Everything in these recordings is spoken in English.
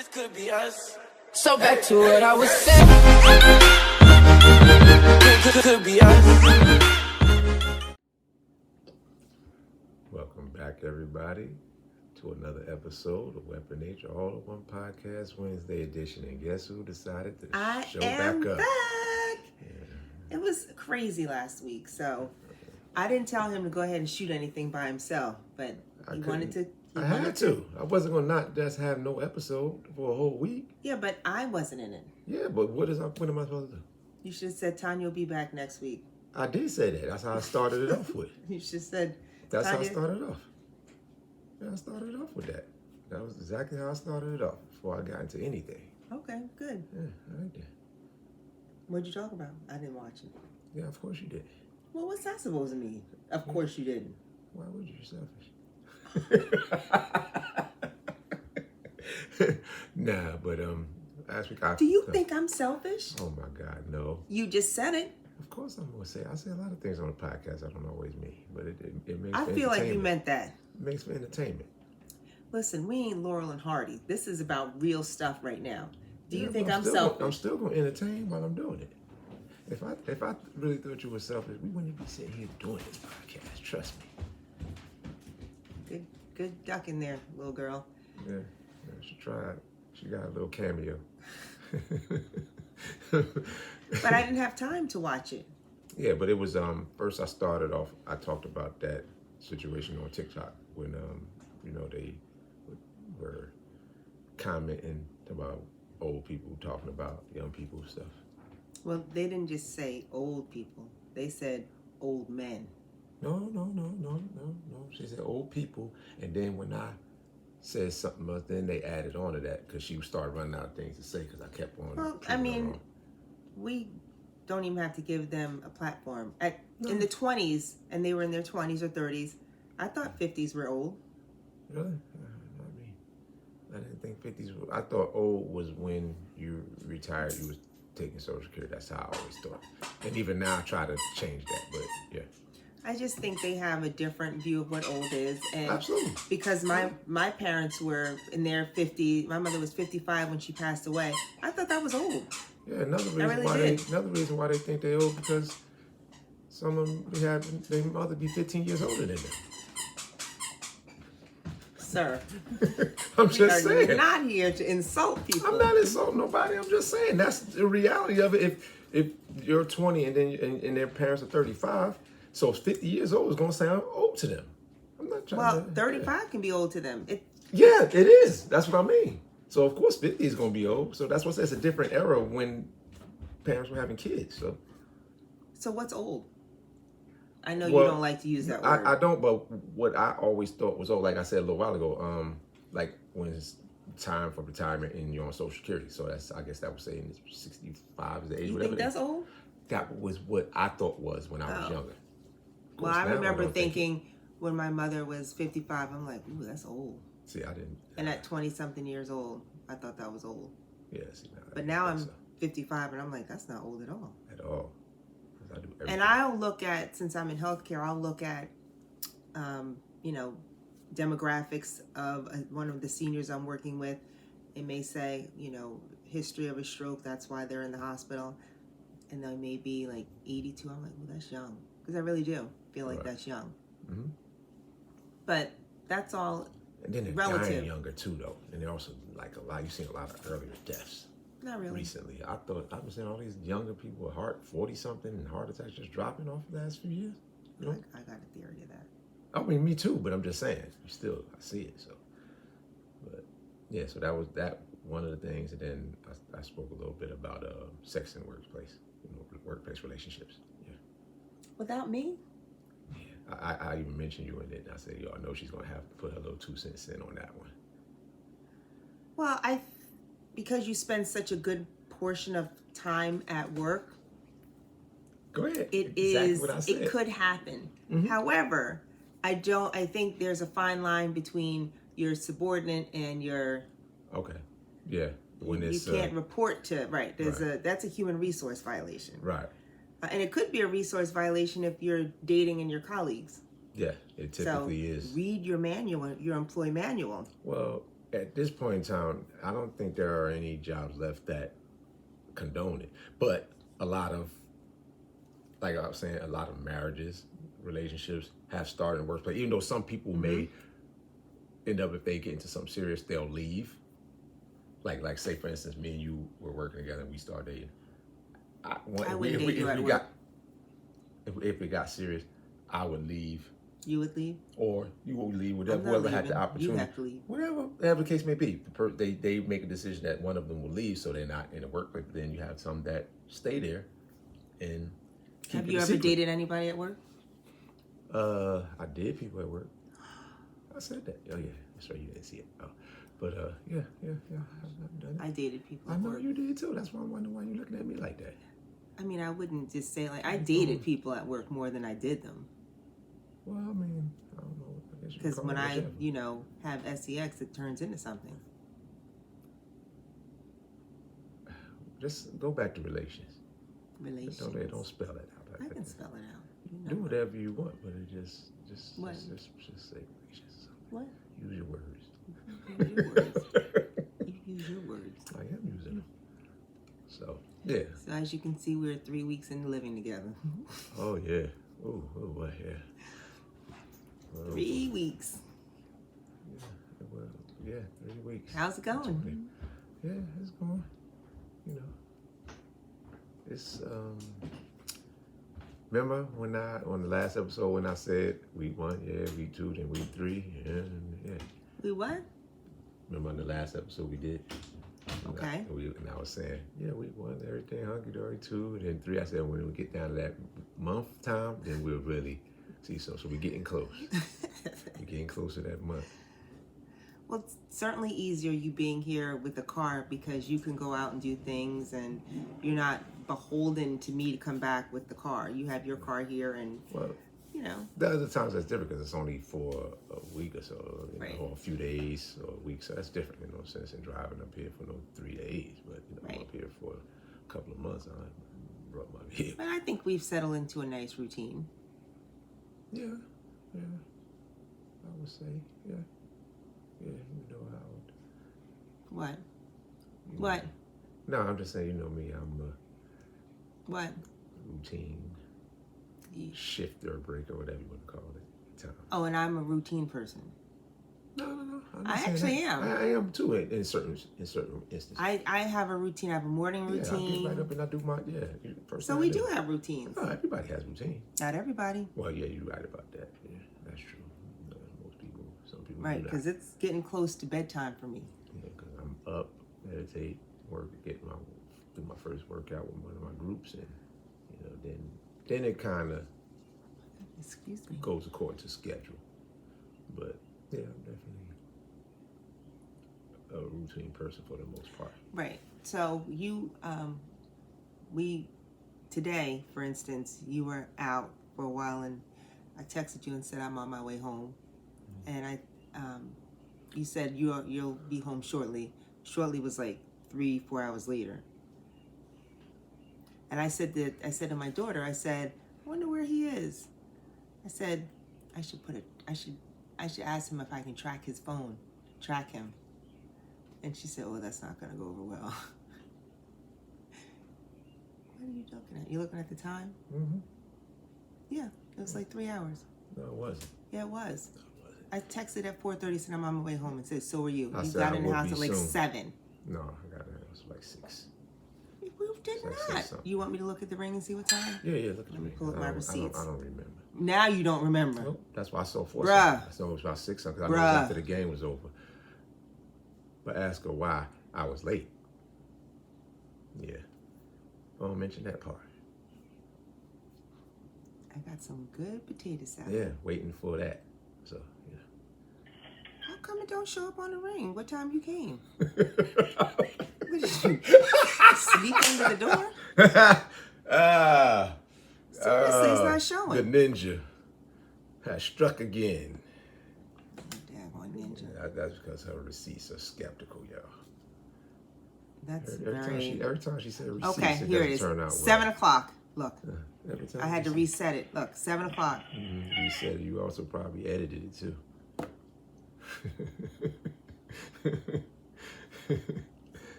This could be us. So back to what I was saying. Could be us. Welcome back, everybody, to another episode of Weapon Nature All in One Podcast Wednesday edition. And guess who decided to show back up? Yeah. It was crazy last week, so I didn't tell him to go ahead and shoot anything by himself, but he wanted to. I had to. I wasn't going to not just have no episode for a whole week. Yeah, but I wasn't in it. Yeah, but what am I supposed to do? You should have said Tonya will be back next week. I did say that. That's how I started it off with. You should have said That's Tonya. how I started off. Yeah, I started off with that. That was exactly how I started it off before I got into anything. Okay, good. Yeah, I did. What'd you talk about? I didn't watch it. Yeah, of course you did. Well, what's that supposed to mean? Of course you didn't. Why would you? You're selfish. Nah, but last week Do you think I'm selfish? Oh my God, no. You just said it. Of course I'm gonna say. I say a lot of things on the podcast I don't always mean, but it makes. I feel like you meant that. It makes for entertainment. Listen, we ain't Laurel and Hardy. This is about real stuff right now. Do you Yeah, think but I'm selfish? I'm still gonna entertain while I'm doing it. If I really thought you were selfish, we wouldn't be sitting here doing this podcast. Trust me. Good duck in there, little girl. Yeah, she tried. She got a little cameo. But I didn't have time to watch it. Yeah, but it was first I started off. I talked about that situation on TikTok when they were commenting about old people talking about young people stuff. Well, they didn't just say old people. They said old men. No. She said old people, and then when I said something else, then they added on to that because she started running out of things to say because I kept on. Well, I mean, we don't even have to give them a platform. In the 20s, and they were in their 20s or 30s, I thought 50s were old. Really? I didn't think 50s. I thought old was when you retired, you was taking Social Security. That's how I always thought. And even now, I try to change that, but yeah. I just think they have a different view of what old is, and Absolutely. Because my parents were in their 50s. My mother was 55 when she passed away. I thought that was old. Yeah, another reason why they think they're old because some of them their mother be 15 years older than them. Sir, I'm just saying. We're not here to insult people. I'm not insulting nobody. I'm just saying that's the reality of it. If you're 20 and then and their parents are 35, so 50 years old is gonna sound old to them. I'm not trying. Well, 35 can be old to them. Yeah, it is. That's what I mean. So of course 50 is gonna be old. So that's a different era when parents were having kids. So what's old? I know you don't like to use that word. I don't, but what I always thought was old, like I said a little while ago, like when it's time for retirement and you're on Social Security. So I guess that would say 65 is the age. You whatever think that's old? That was what I thought was when I was younger. Well, I remember thinking when my mother was 55, I'm like, ooh, that's old. See, I didn't. And at 20-something years old, I thought that was old. Yeah, see, but now I'm 55, and I'm like, that's not old at all. At all. I do everything. And I'll look at, since I'm in healthcare, I'll look at, demographics of one of the seniors I'm working with. It may say, history of a stroke, that's why they're in the hospital. And they may be like 82. I'm like, well, that's young. Because I really do feel like that's young. Mm-hmm. But that's all and then they're relative. Dying younger too, though. And they're also like you've seen a lot of earlier deaths. Not really. Recently, I was seeing all these younger people with 40-something and heart attacks just dropping off the last few years. I got a theory to that. I mean, me too, but I'm just saying, I see it. So, but yeah, so that was one of the things, and then I spoke a little bit about sex in the workplace, workplace relationships. Yeah. Without me? Yeah, I even mentioned you in it. And I said, I know she's gonna have to put her little 2 cents in on that one. Well, because you spend such a good portion of time at work. Go ahead. It could happen. Mm-hmm. However, I think there's a fine line between your subordinate and your. Okay. Yeah. When you can't report to right. That's a human resource violation. Right. And it could be a resource violation if you're dating and your colleagues. Yeah, it typically is. Read your manual, your employee manual. Well, at this point in time, I don't think there are any jobs left that condone it. But a lot of, like I was saying, a lot of marriages, relationships have started in workplace. Even though some people may end up, if they get into something serious, they'll leave. Like say for instance, me and you were working together and we started dating. If it got serious, I would leave. You would leave? Or you would leave, whoever had the opportunity. You have to leave. Whatever the case may be. They make a decision that one of them will leave, so they're not in the workplace. But then you have some that stay there and keep Have you ever dated anybody at work? I did people at work. I said that. Oh yeah, that's right. You didn't see it. Oh. But yeah. I've done it. I dated people I at know work. you did too. That's why I'm wondering why you're looking at me like that. I mean, I wouldn't just say I dated people at work more than I did them. Well, I mean, I don't know. Because when I, have sex, it turns into something. Just go back to relations. Relations. Don't spell it out. I can spell it out. Do whatever you want, but it just What? Just say relations. What? Use your words. Use your words. You use your words. I am using them. So yeah. So as you can see, we're 3 weeks into living together. Oh yeah. Oh boy, yeah. 3 weeks. Yeah, 3 weeks. How's it going? Yeah, it's going. It's remember when on the last episode when I said week 1, week 2, then week 3, yeah. We what? Remember on the last episode we did? Okay. And I was saying, week 1, everything hunky-dory, 2, and then 3. I said when we get down to that month time, then we'll really see so we're getting close. We're getting close to that month. Well, it's certainly easier you being here with the car because you can go out and do things and you're not beholden to me to come back with the car. You have your car here and, The other times that's different because it's only for a week or so, right. Or a few days or a week. So that's different, sense in driving up here for 3 days. But, right. I'm up here for a couple of months. I brought my vehicle. But I think we've settled into a nice routine. Yeah. I would say, yeah. Yeah, Howard. What? What? No, I'm just saying, me, I'm what? Routine shifter, breaker, whatever you want to call it. Time. Oh, and I'm a routine person. No. I actually am. I am too in certain instances. I have a routine. I have a morning routine. I get right up and I do my So we do have routines. No, everybody has routine. Not everybody. Well, yeah, you're right about that. Yeah, that's true. Most people, some people. Right, because it's getting close to bedtime for me. Yeah, because I'm up, meditate, work, do my first workout with one of my groups, and then it kind of goes according to schedule. But yeah, I'm definitely a routine person for the most part. Right. So you, today, for instance, you were out for a while, and I texted you and said I'm on my way home, and you said you'll be home shortly. Shortly was like 3-4 hours later. And I said to my daughter, I said, I wonder where he is. I said, I should ask him if I can track him. And she said, oh, that's not going to go over well. What are you looking at? You looking at the time? Mm-hmm. Yeah, it was like 3 hours. No, it wasn't. Yeah, it was. I texted at 4:30, said I'm on my way home, and said, so are you. I You said got I in the would house be at like soon. 7. No, I got in the house like 6. We did Like not. 6 something. You want me to look at the ring and see what time? Yeah, look at Let me me. pull up my receipts. I don't remember. Now you don't remember. Nope, that's why I saw 4 Bruh. something. I saw it was about 6 something because I know it was after the game was over. But ask her why I was late. Yeah. Don't mention that part. I got some good potato salad. Yeah, waiting for that. So, How come it don't show up on the ring? What time you came? yeah. What did you sneak under the door? Seriously, it's not showing. The ninja has struck again. Daggone ninja. That's because her receipts are skeptical, y'all. That's Every time she said receipts, okay, it here doesn't it is. turn out well. 7 o'clock. Look, Every time I had to reset it. Look, 7 o'clock. You said it. You also probably edited it too.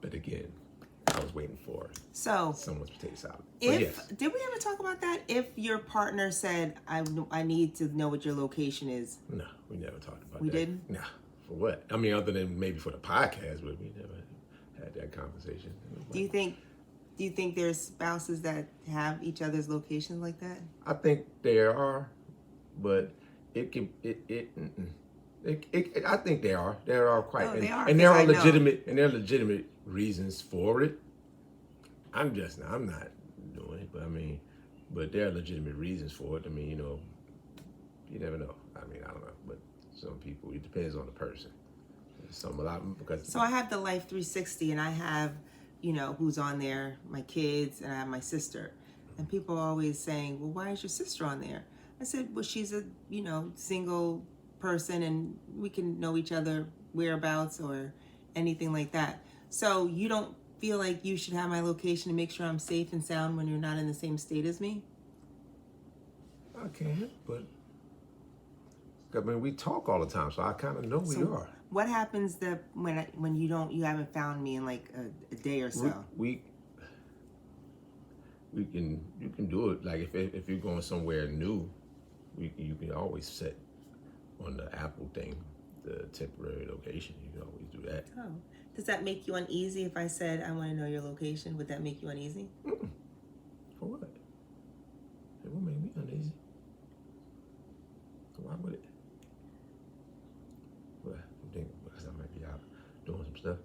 But again, I was waiting for someone's potato salad. Did we ever talk about that? If your partner said, I need to know what your location is. No, we never talked about that. We didn't? No. For what? I mean, other than maybe for the podcast, but we never had that conversation. Do you think there's spouses that have each other's locations like that? I think there are, but I think there are. There are quite, and there are legitimate reasons for it. I'm not doing it, but there are legitimate reasons for it. I mean, you never know. I mean, I don't know, but some people, it depends on the person. So I have the Life 360, and I have, who's on there, my kids, and I have my sister. And people are always saying, well, why is your sister on there? I said, well, she's a, single person, and we can know each other whereabouts or anything like that. So you don't feel like you should have my location to make sure I'm safe and sound when you're not in the same state as me? I can, but we talk all the time, so I kind of know where you are. What happens when you haven't found me in like a day or so? You can do it. Like if you're going somewhere new, you can always set on the Apple thing the temporary location. You can always do that. Oh, does that make you uneasy if I said I want to know your location? Would that make you uneasy? Mm-mm. For what? It won't make me uneasy. Why would it? Well, I think because I might be out doing some stuff.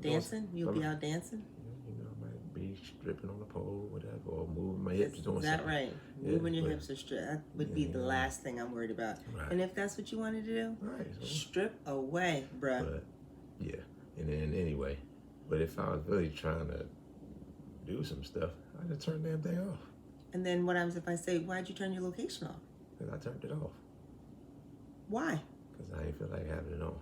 Dancing? You'll be out dancing? I might be stripping on the pole, whatever, or moving my hips, doing something. Is that right? Moving your hips or strip? That would be the last thing I'm worried about. Right. And if that's what you wanted to do, so strip away, bruh. But, yeah. And then anyway, but if I was really trying to do some stuff, I just turn the damn thing off. And then what happens if I say, why'd you turn your location off? Because I turned it off. Why? Because I didn't feel like having it on.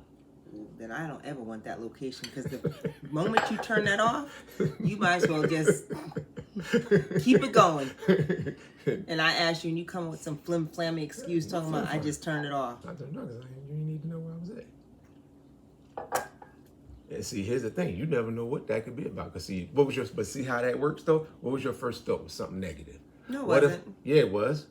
Then I don't ever want that location, because the moment you turn that off, you might as well just keep it going. And I ask you, and you come with some flim-flammy excuse talking about I just turned it off. I don't know, because you need to know where I was at. And see, here's the thing: you never know what that could be about. Cause see, but see how that works though. What was your first thought? Was something negative? No, it wasn't. Yeah, it was.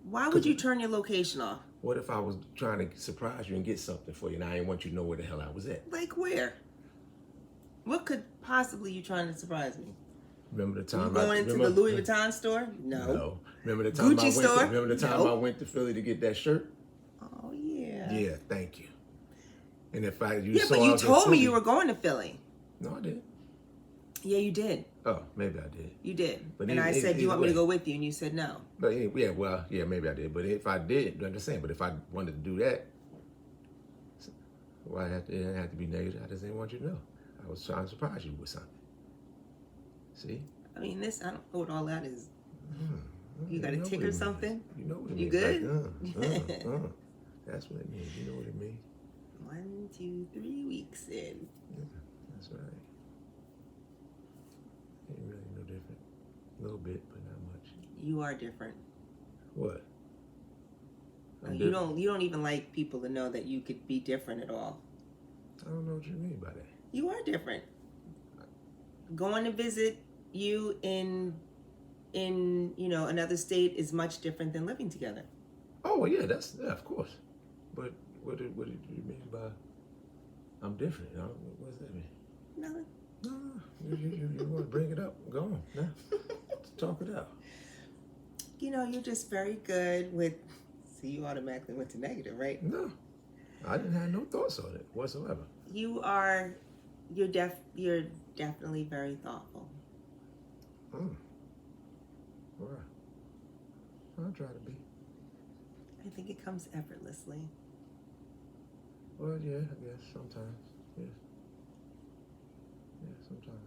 Why would you turn your location off? What if I was trying to surprise you and get something for you, and I didn't want you to know where the hell I was at? Like where? What could possibly you trying to surprise me? Remember the time you going into the Louis Vuitton store? No. Remember the time Gucci store? Remember the time I went to Philly to get that shirt? Oh yeah. Yeah, thank you. And if but you told me you were going to Philly. No, I didn't. Yeah, you did. Oh, maybe I did. You did. But I said, do you want me to go with you? And you said no. But yeah, maybe I did. But if I did, I'm just saying, but if I wanted to do that, well, it didn't have to be negative. I just didn't want you to know. I was trying to surprise you with something. See? I mean, I don't know what all that is. You got a tick or something? You know what it means. You good? Like, that's what it means. You know what it means. 1, 2, 3 weeks in. Yeah, that's right. Ain't really no different. A little bit, but not much. You are different. What? You don't even like people to know that you could be different at all. I don't know what you mean by that. You are different. Going to visit you in another state is much different than living together. Oh well, yeah, of course. But what did you mean by I'm different? What does that mean? Nothing. No, you want to bring it up? Go on. No. Talk it out. You're just very good with. See, you automatically went to negative, right? No, I didn't have no thoughts on it whatsoever. You're definitely very thoughtful. Well, I'll try to be. I think it comes effortlessly. Well, yeah, I guess sometimes. Yes. Yeah, sometimes.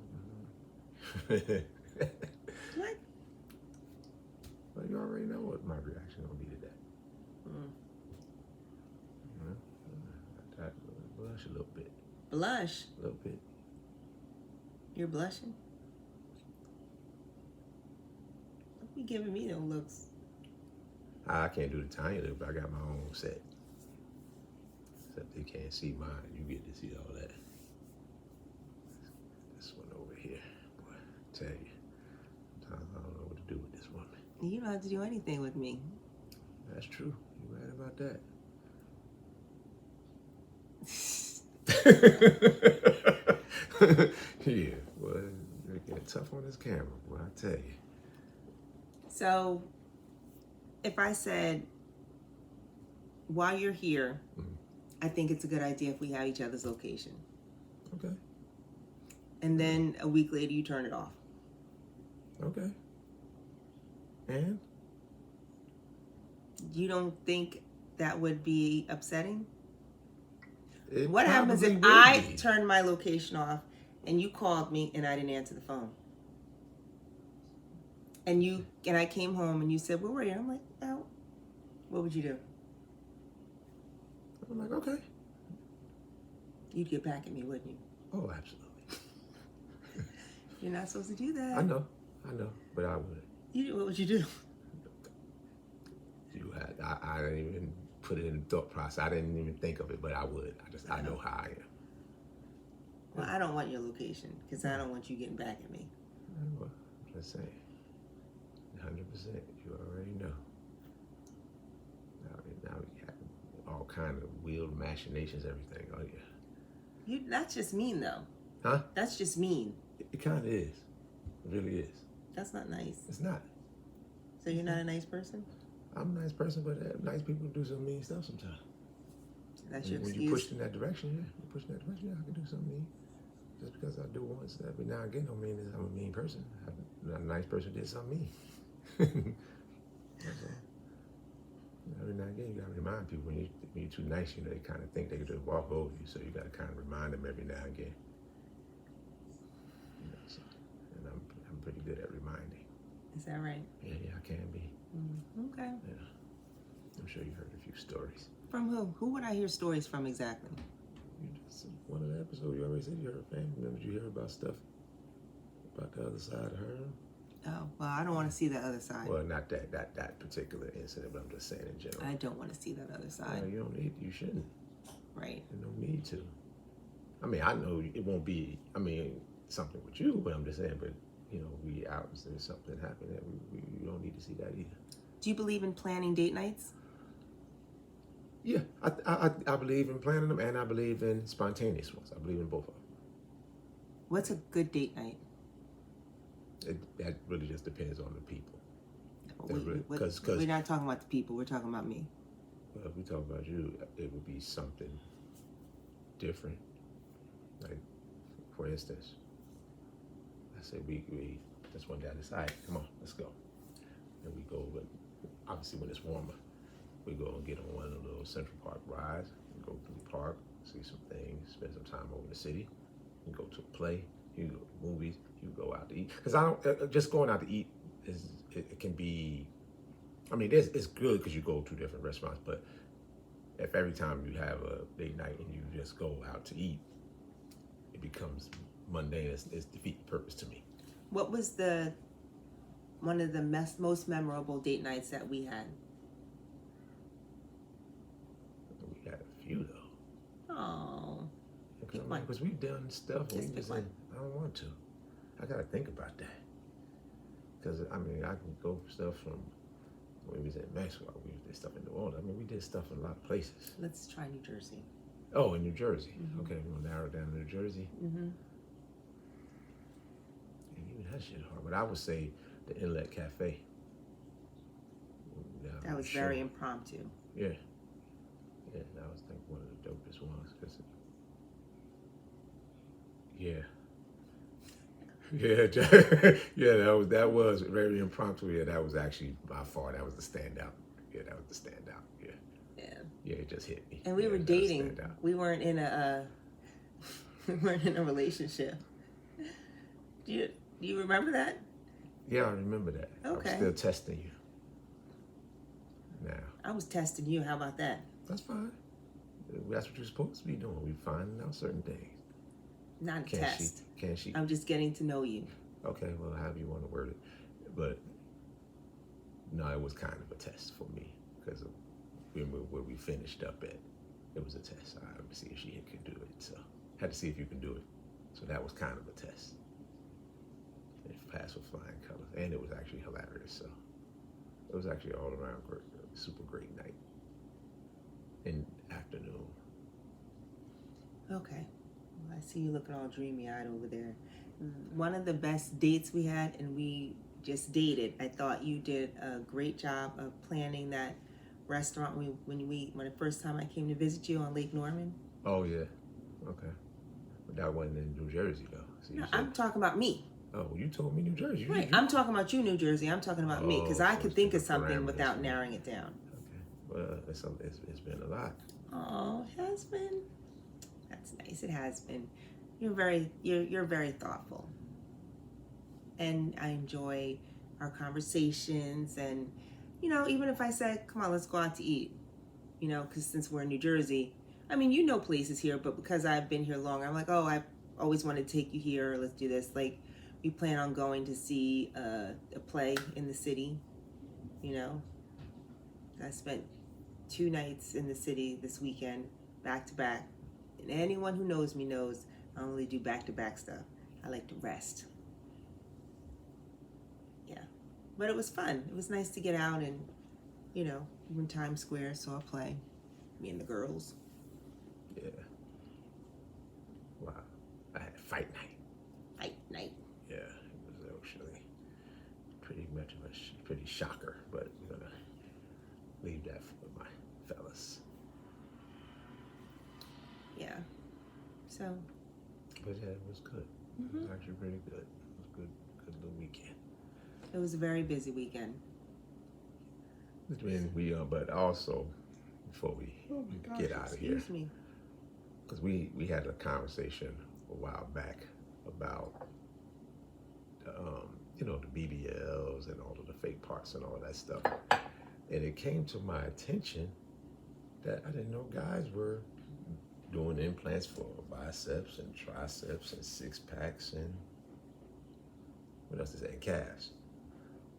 What? Well, you already know what my reaction gonna be to that. I blush a little bit. Blush? A little bit. You're blushing? Don't be giving me no looks. I can't do the Tonya look, but I got my own set. Except they can't see mine. You get to see all that. This one over here. Boy, I tell you. Sometimes I don't know what to do with this woman. You don't have to do anything with me. That's true. You're right about that. Yeah, well, you're getting tough on this camera, boy, I tell you. So, if I said, while you're here, I think it's a good idea if we have each other's location. Okay. And then a week later, you turn it off. Okay. And? You don't think that would be upsetting? It What happens if probably I would be. turned my location off and you called me and I didn't answer the phone? And I came home and you said, "Where were you?" And I'm like, "Out." What would you do? I'm like, okay. You'd get back at me, wouldn't you? Oh, absolutely. You're not supposed to do that. I know, but I would. What would you do? I didn't even put it in the thought process. I didn't even think of it, but I would. I know how I am. Well, I don't want your location because I don't want you getting back at me. Well, I'm just saying. 100%. You already know. Now we got all kind of weird machinations, everything. Oh yeah. That's just mean, though. Huh? That's just mean. It kind of is. It really is. That's not nice. It's not. So you're not a nice person? I'm a nice person, but nice people do some mean stuff sometimes. That's your When excuse? you push in that direction, yeah, I can do something mean. Just because I do once every now and again don't mean that I'm a mean person. A nice person did something mean. That's all. Every now and again, you gotta remind people when you're too nice, they kind of think they can just walk over you. So you gotta kind of remind them every now and again. And I'm pretty good at reminding. Is that right? Yeah, I can be. Okay. Yeah, I'm sure you heard a few stories. From who? Who would I hear stories from exactly? One of the episodes you already said you heard family members. You hear about stuff about the other side of her. Oh, well, I don't want to see that other side. Well, not that particular incident, but I'm just saying in general. I don't want to see that other side. You don't need. You shouldn't. Right. You don't need to. I mean, I know it won't be. I mean, something with you, but I'm just saying. But we out and there's something happened that we don't need to see that either. Do you believe in planning date nights? Yeah, I believe in planning them, and I believe in spontaneous ones. I believe in both of them. What's a good date night? That really just depends on the people. We're not talking about the people. We're talking about me. Well, if we talk about you, it would be something different. Like, for instance, I said we just went down this side. Come on, let's go. And we go, but obviously when it's warmer, we go and get on one of the little Central Park rides. We go through the park, see some things, spend some time over in the city. You go to a play, you go to movies, you go out to eat. Because I don't just going out to eat it can be. I mean, it's good because you go to different restaurants, but if every time you have a date night and you just go out to eat, it becomes mundane. It's defeat the purpose to me. What was one of the most memorable date nights that we had? We had a few though. Oh. Because we've done stuff. Just pick one. I don't want to. I gotta think about that. Because I mean, I can go for stuff from when we was in Mexico. We did stuff in New Orleans. I mean, we did stuff in a lot of places. Let's try New Jersey. Oh, in New Jersey. Mm-hmm. Okay, we're gonna narrow it down to New Jersey. Mm-hmm. And even that shit hard. But I would say the Inlet Cafe. That was very impromptu. Yeah. Yeah, that was like one of the dopest ones. Yeah. Yeah, yeah, that was very impromptu. Yeah, that was actually by far, that was the standout. Yeah, that was the standout. Yeah. Yeah. Yeah, it just hit me. And we were that was dating. standout. We weren't in a relationship. Do you remember that? Yeah, I remember that. Okay. I was still testing you. Now. I was testing you. How about that? That's fine. That's what you're supposed to be doing. We finding out certain things. Not a test. Can she? I'm just getting to know you. Okay, well, however you want to word it. But no, it was kind of a test for me because of where we finished up at. it was a test. I had to see if she could do it. So had to see if you can do it. So that was kind of a test. It passed with flying colors, and it was actually hilarious. So it was actually all around great, super great night and afternoon. Okay. Well, I see you looking all dreamy-eyed over there. One of the best dates we had, and we just dated. I thought you did a great job of planning that restaurant when the first time I came to visit you on Lake Norman. Oh yeah, okay. But that wasn't in New Jersey though. So No, I'm talking about me. Oh, well, you told me New Jersey. Right. I'm talking about you, New Jersey. I'm talking about me because I so could it's think of different something parameters, without right? narrowing it down. Okay. Well, it's been a lot. Oh, it has been. That's nice. It has been. You're very thoughtful, and I enjoy our conversations. And even if I said, "Come on, let's go out to eat," because since we're in New Jersey, I mean, places here, but because I've been here longer, I'm like, oh, I always wanted to take you here. Let's do this. Like, we plan on going to see a play in the city. I spent 2 nights in the city this weekend, back to back. And anyone who knows me knows I don't really do back-to-back stuff. I like to rest. Yeah. But it was fun. It was nice to get out and, even Times Square, saw a play. Me and the girls. Yeah. Wow. I had fight night. Fight night. Yeah, it was actually pretty much of a pretty shocker, but we're gonna leave that for my fellas. Yeah. So. But yeah, it was good. It was actually pretty good. It was good little weekend. It was a very busy weekend. But also, before we get out of here, Excuse me. because we had a conversation a while back about the BBLs and all of the fake parts and all that stuff, and it came to my attention that I didn't know guys were doing implants for biceps and triceps and 6-packs and what else is that? And calves.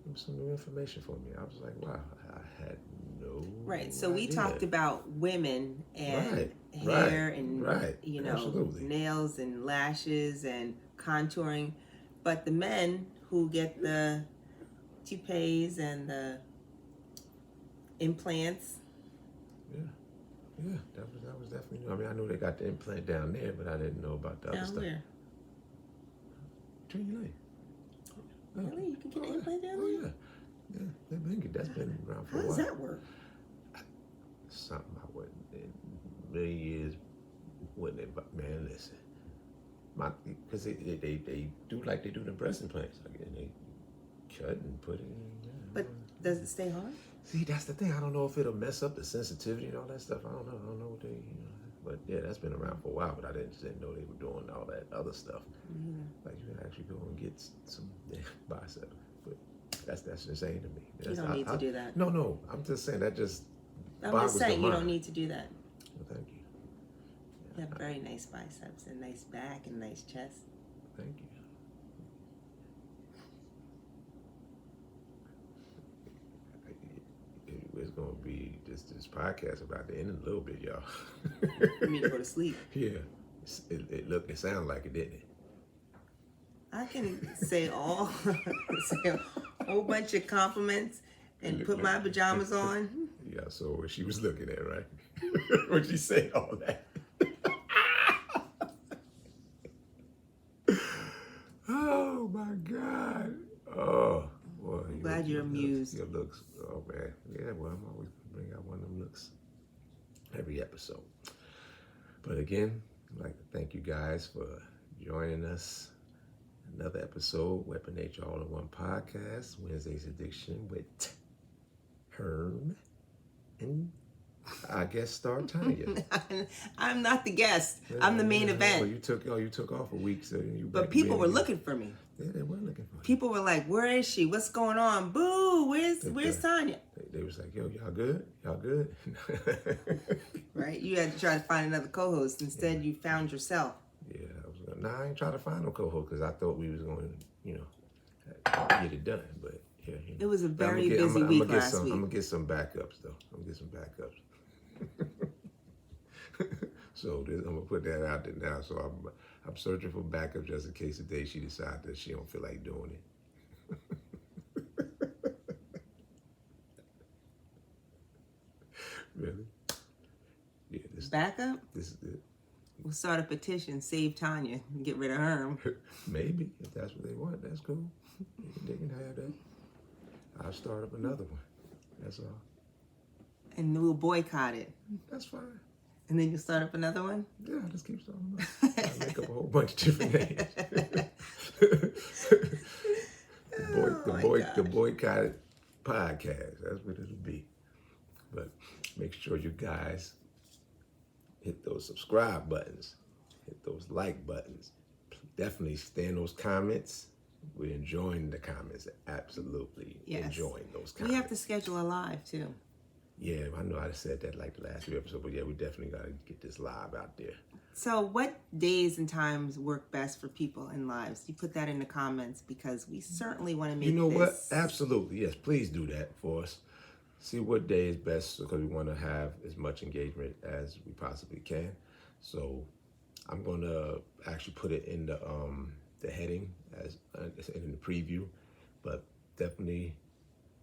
It was some new information for me. I was like, wow, I had no Right. So we idea. talked about women and Right, hair and absolutely. nails and lashes and contouring, but the men who get the toupees and the implants. Yeah, that was definitely new. I mean, I know they got the implant down there, but I didn't know about the other stuff. Down where? Tonya Lane. Really? You can get an implant down Oh there? yeah. That's been around for How a while. does that work? Something I wouldn't in a million years wouldn't have, man, listen. Because they do like they do the breast implants. Like, and they cut and put it in. Yeah, But does it stay hard? see, that's the thing. I don't know if it'll mess up the sensitivity and all that stuff. I don't know what they, But yeah, that's been around for a while. But I didn't know they were doing all that other stuff. Mm-hmm. Like you can actually go and get some bicep. But that's insane to me. You don't need to do that. No. I'm just saying that just. I'm boggles just the saying you mind. don't need to do that. Well, thank you. You have very nice biceps and nice back and nice chest. Thank you. It's gonna be this podcast about to end in a little bit, y'all. You mean to go to sleep? Yeah, it sounded like it, didn't it? I can say say a whole bunch of compliments and put my pajamas on. Yeah, so what she was looking at, right? When she said all that. Oh my God. Oh, boy. I'm glad you're amused. Your looks. Oh man. Yeah, well, I'm always gonna bring out one of them looks every episode. But again, I'd like to thank you guys for joining us. Another episode, Weapon H All in One Podcast, Wednesday's Addiction with Herm and I guess star Tonya. I'm not the guest. I'm the main event. Well, you took off a week, so you. But people were looking for me. Yeah, they were looking for you. People were like, "Where is she? What's going on? Boo! Where's Tonya?" They was like, "Yo, y'all good? Y'all good?" Right? You had to try to find another co-host. Instead, you found yourself. Yeah, I ain't trying to find no co-host because I thought we was going to, get it done. But yeah, It was a But very busy week last week. I'm gonna get some backups though. I'm gonna get some backups. So I'm gonna put that out there now. So I'm searching for backup just in case today she decides that she don't feel like doing it. Really? Yeah. Backup? This is it. We'll start a petition, save Tonya, and get rid of Herm. Maybe if that's what they want, that's cool. They can have that. I'll start up another one. That's all. And we'll boycott it. That's fine. And then you'll start up another one? Yeah, I'll just keep starting them up. I'll make up a whole bunch of different names. the boycotted podcast. That's what it'll be. But make sure you guys hit those subscribe buttons, hit those like buttons. Definitely stay in those comments. We're enjoying the comments. Absolutely enjoying those comments. We have to schedule a live too. Yeah, I know I said that like the last few episodes, but yeah, we definitely got to get this live out there. So what days and times work best for people in lives? You put that in the comments because we certainly want to make what? Absolutely. Yes, please do that for us. See what day is best because we want to have as much engagement as we possibly can. So I'm going to actually put it in the heading as in the preview, but definitely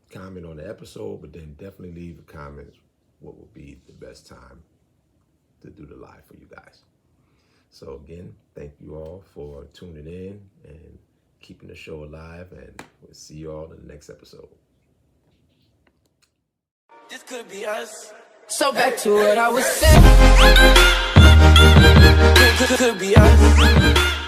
comment on the episode, but then definitely leave a comment what would be the best time to do the live for you guys. So again, thank you all for tuning in and keeping the show alive, and we'll see you all in the next episode. This could be us. So back to what I was saying. Could be us.